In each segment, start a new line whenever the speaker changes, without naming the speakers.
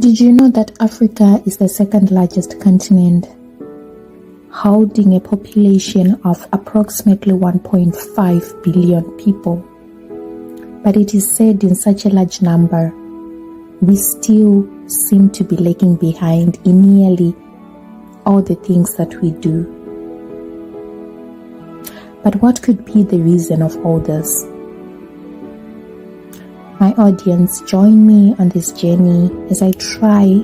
Did you know that Africa is the second largest continent, holding a population of approximately 1.5 billion people? But it is said in such a large number, we still seem to be lagging behind in nearly all the things that we do. But what could be the reason of all this? My audience, join me on this journey as I try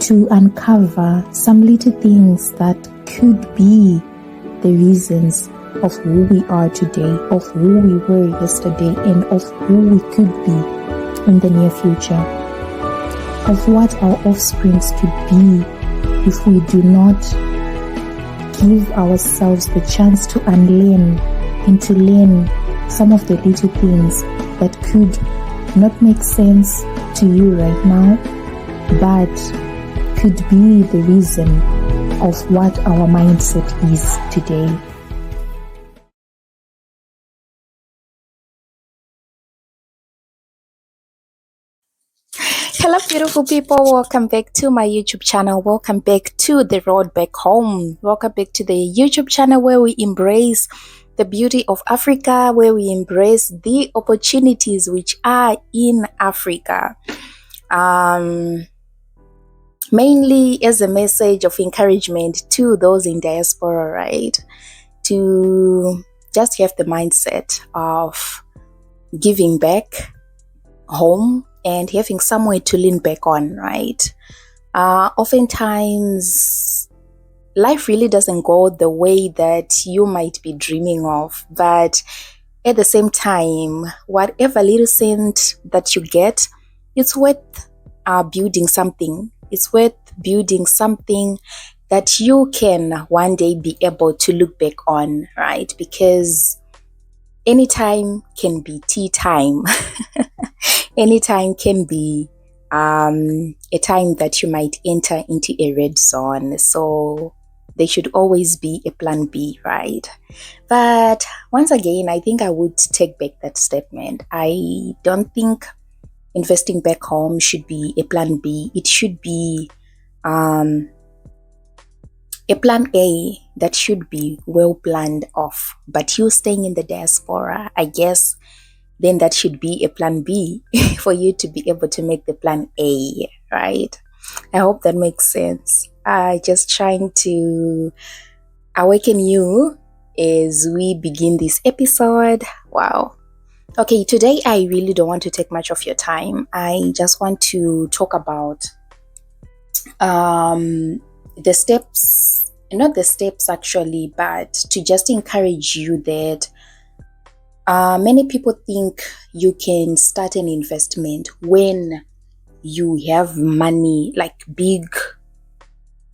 to uncover some little things that could be the reasons of who we are today, of who we were yesterday, and of who we could be in the near future, of what our offsprings could be if we do not give ourselves the chance to unlearn and to learn some of the little things that could not make sense to you right now, but could be the reason of what our mindset is today. Hello beautiful people, welcome back to my YouTube channel. Welcome back to the road back home. Welcome back to the YouTube channel where we embrace the beauty of Africa, where we embrace the opportunities which are in Africa. Mainly as a message of encouragement to those in diaspora, right? To just have the mindset of giving back home and having somewhere to lean back on, right? Oftentimes, life really doesn't go the way that you might be dreaming of, but at the same time, whatever little cent that you get, it's worth building something. It's worth building something that you can one day be able to look back on, right? Because anytime can be tea time. Anytime can be a time that you might enter into a red zone. So there should always be a plan B, right? But once again, I think I would take back that statement. I don't think investing back home should be a plan B. It should be a plan A that should be well planned off. But you staying in the diaspora, I guess, then that should be a plan B for you to be able to make the plan A, right? I hope that makes sense. Just trying to awaken you as we begin this episode. Wow. Okay, today I really don't want to take much of your time. I just want to talk about the steps, not the steps actually, but to just encourage you that many people think you can start an investment when you have money, like big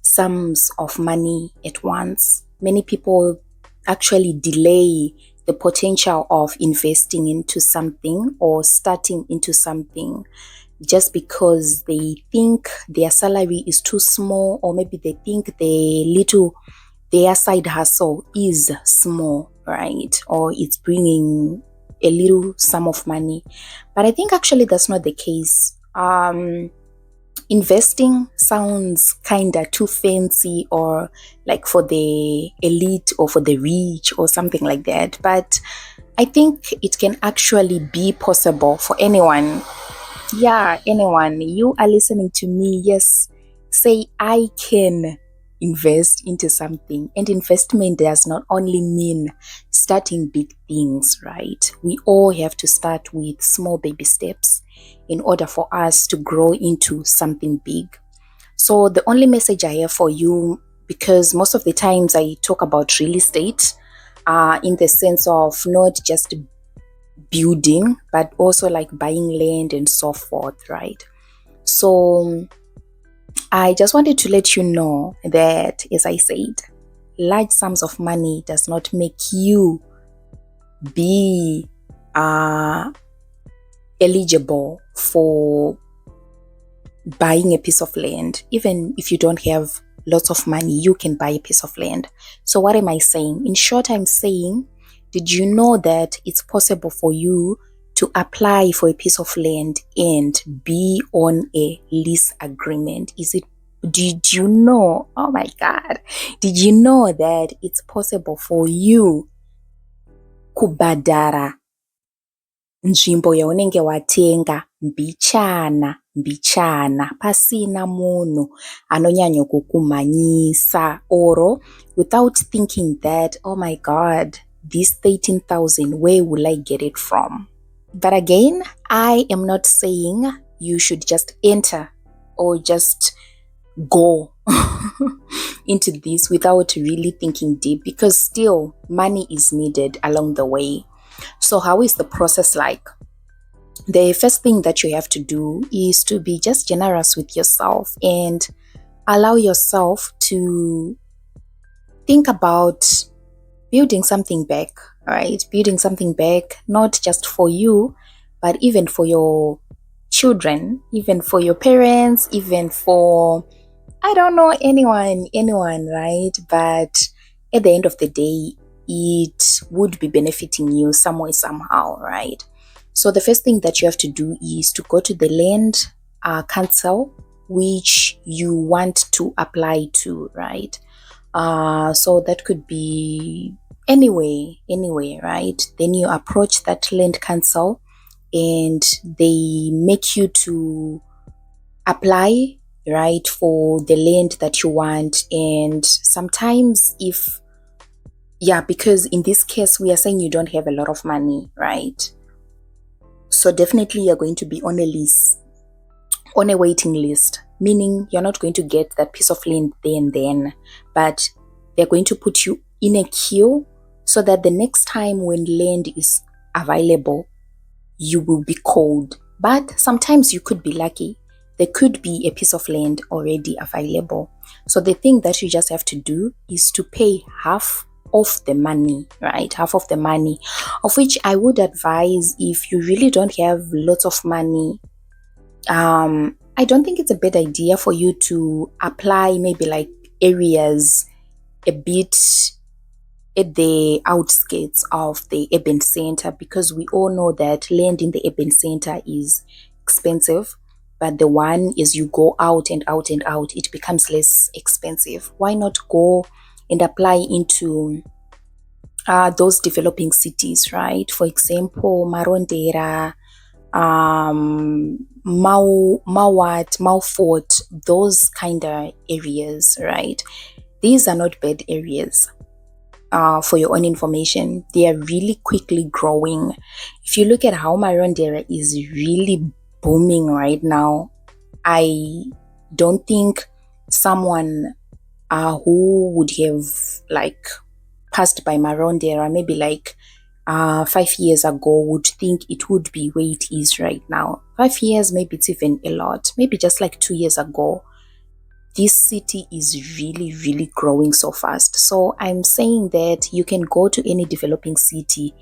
sums of money at once. Many people actually delay the potential of investing into something or starting into something just because they think their salary is too small, or maybe they think their side hustle is small, right? Or it's bringing a little sum of money. But I think actually that's not the case. Investing sounds kind of too fancy, or like for the elite or for the rich or something like that. But I think it can actually be possible for anyone. Yeah, anyone. You are listening to me. Yes, say I can invest into something. And investment does not only mean starting big things, right? We all have to start with small baby steps in order for us to grow into something big. So the only message I have for you, because most of the times I talk about real estate in the sense of not just building, but also like buying land and so forth, right? So I just wanted to let you know that, as I said, large sums of money does not make you be eligible for buying a piece of land. Even if you don't have lots of money, you can buy a piece of land. So what am I saying? In short, I'm saying, did you know that it's possible for you to apply for a piece of land and be on a lease agreement? Did you know, oh my God, did you know that it's possible for you kubhadhara nzvimbo yaunenge watenga mbichana pasina munhu anonyanya kukumhanyisa, oro without thinking that, oh my God, this 13,000, where will I get it from? But again, I am not saying you should just enter or just go into this without really thinking deep, because still money is needed along the way. So how is the process like? The first thing that you have to do is to be just generous with yourself and allow yourself to think about building something back, right? Building something back, not just for you, but even for your children, even for your parents, even for, I don't know, anyone, right? But at the end of the day, it would be benefiting you some way, somehow, right? So the first thing that you have to do is to go to the land council which you want to apply to, right? So that could be anyway, right? Then you approach that land council and they make you to apply, right, for the land that you want. And sometimes because in this case we are saying you don't have a lot of money, right? So definitely you're going to be on a list, on a waiting list, meaning you're not going to get that piece of land there and then, but they're going to put you in a queue so that the next time when land is available, you will be called. But sometimes you could be lucky. There could be a piece of land already available. So the thing that you just have to do is to pay half of the money, right? Half of the money, of which I would advise, if you really don't have lots of money, I don't think it's a bad idea for you to apply maybe like areas a bit at the outskirts of the urban center, because we all know that land in the urban center is expensive, but the one is you go out and out and out, it becomes less expensive. Why not go and apply into those developing cities, right? For example, Marondera, Maufort, those kind of areas, right? These are not bad areas. For your own information, they are really quickly growing. If you look at how Marondera is really booming right now, I don't think someone who would have like passed by Marondera maybe like 5 years ago would think it would be where it is right now. 5 years, maybe it's even a lot. Maybe just like 2 years ago, this city is really, really growing so fast. So I'm saying that you can go to any developing city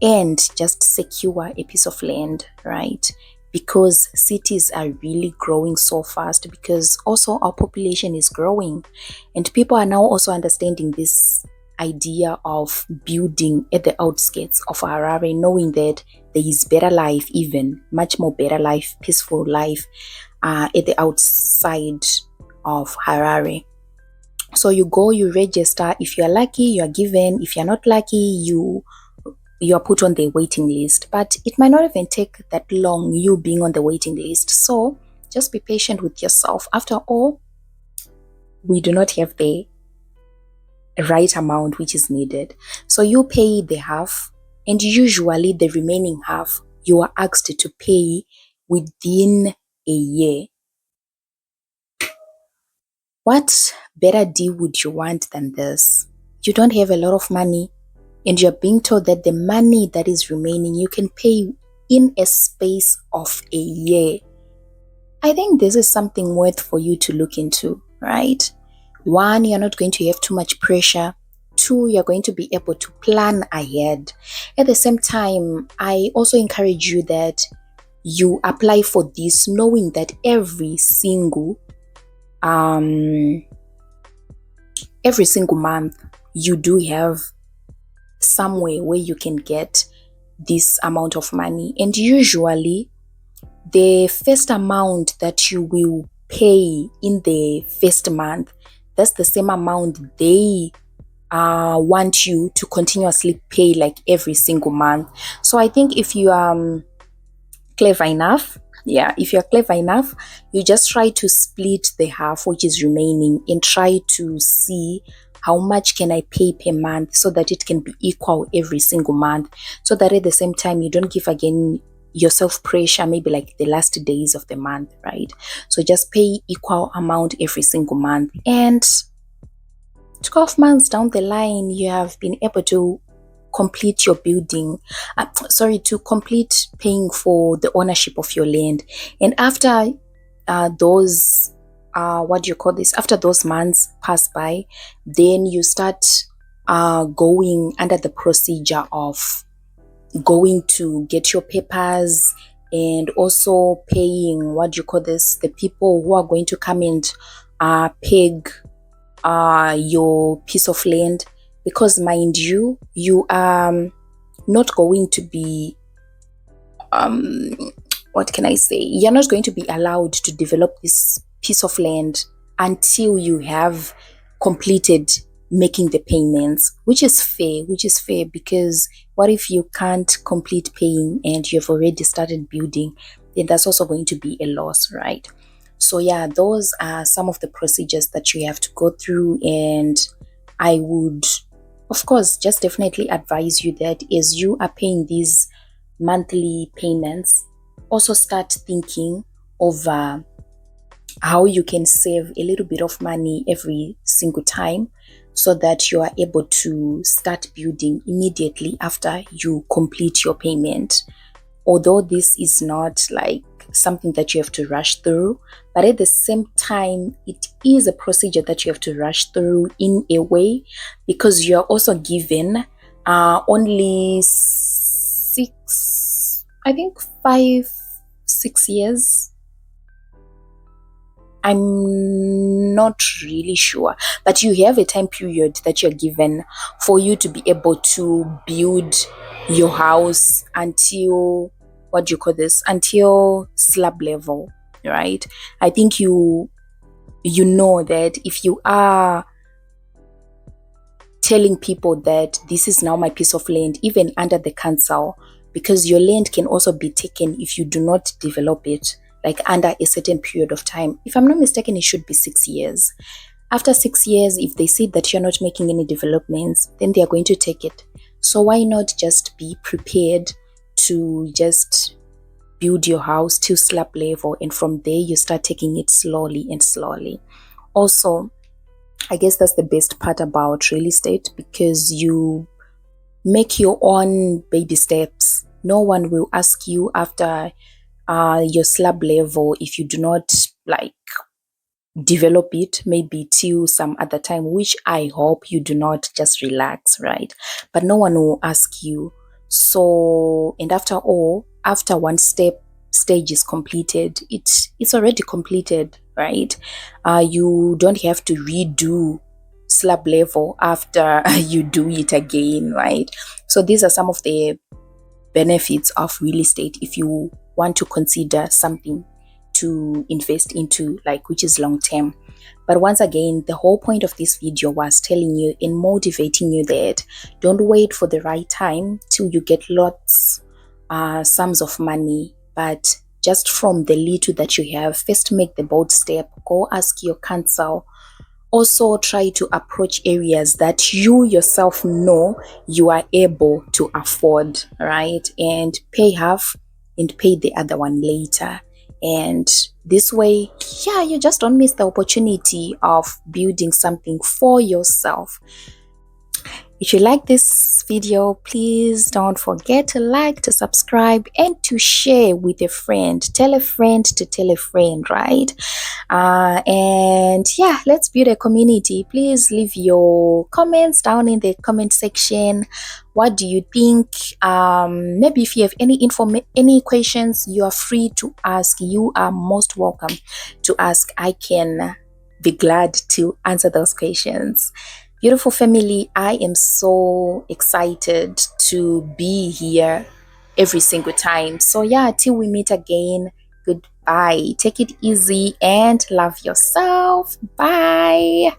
and just secure a piece of land, right? Because cities are really growing so fast, because also our population is growing and people are now also understanding this idea of building at the outskirts of Harare, knowing that there is better life, even much more better life, peaceful life at the outside of Harare. So you go, you register. If you are lucky, you are given. If you're not lucky, you are put on the waiting list. But it might not even take that long, you being on the waiting list. So just be patient with yourself. After all, we do not have the right amount which is needed. So you pay the half, and usually the remaining half you are asked to pay within a year. What better deal would you want than this? You don't have a lot of money and you're being told that the money that is remaining you can pay in a space of a year. I think this is something worth for you to look into, right? 1, you're not going to have too much pressure. 2, you're going to be able to plan ahead. At the same time, I also encourage you that you apply for this knowing that every single month you do have somewhere where you can get this amount of money. And usually the first amount that you will pay in the first month, that's the same amount they want you to continuously pay like every single month. So I think if you clever enough, if you're clever enough, you just try to split the half which is remaining and try to see how much can I pay per month so that it can be equal every single month, so that at the same time you don't give again yourself pressure maybe like the last days of the month, right? So just pay equal amount every single month, and 12 months down the line you have been able to complete your building, to complete paying for the ownership of your land. And after those after those months pass by, then you start going under the procedure of going to get your papers, and also paying the people who are going to come and peg your piece of land. Because mind you, you are not going to be what can I say? You're not going to be allowed to develop this piece of land until you have completed making the payments, which is fair, because what if you can't complete paying and you've already started building? Then that's also going to be a loss, right? So yeah, those are some of the procedures that you have to go through, and I would, of course, just definitely advise you that as you are paying these monthly payments, also start thinking of how you can save a little bit of money every single time, so that you are able to start building immediately after you complete your payment. Although this is not like something that you have to rush through, but at the same time it is a procedure that you have to rush through in a way, because you are also given only 6 years. I'm not really sure, but you have a time period that you're given for you to be able to build your house until until slab level, right? I think you know that if you are telling people that this is now my piece of land, even under the council, because your land can also be taken if you do not develop it like under a certain period of time. If I'm not mistaken, it should be 6 years. After 6 years, if they see that you're not making any developments, then they are going to take it. So why not just be prepared to just build your house to slab level, and from there you start taking it slowly and slowly. Also, I guess that's the best part about real estate, because you make your own baby steps. No one will ask you after your slab level if you do not like develop it maybe till some other time, which I hope you do not, just relax, right? But no one will ask you. So, and after all, after one stage is completed, it's already completed, right? You don't have to redo slab level after you do it again, right? So these are some of the benefits of real estate if you want to consider something to invest into, like, which is long term. But once again, the whole point of this video was telling you and motivating you that don't wait for the right time till you get lots sums of money, but just from the little that you have, first make the bold step. Go ask your counsel. Also try to approach areas that you yourself know you are able to afford, right? And pay half and pay the other one later. And this way, you just don't miss the opportunity of building something for yourself. If you like this video, please don't forget to like, to subscribe, and to share with a friend. Tell a friend to tell a friend, right? And let's build a community. Please leave your comments down in the comment section. What do you think? Maybe if you have any questions, you are free to ask. You are most welcome to ask. I can be glad to answer those questions. Beautiful family, I am so excited to be here every single time. So yeah, till we meet again, goodbye. Take it easy and love yourself. Bye.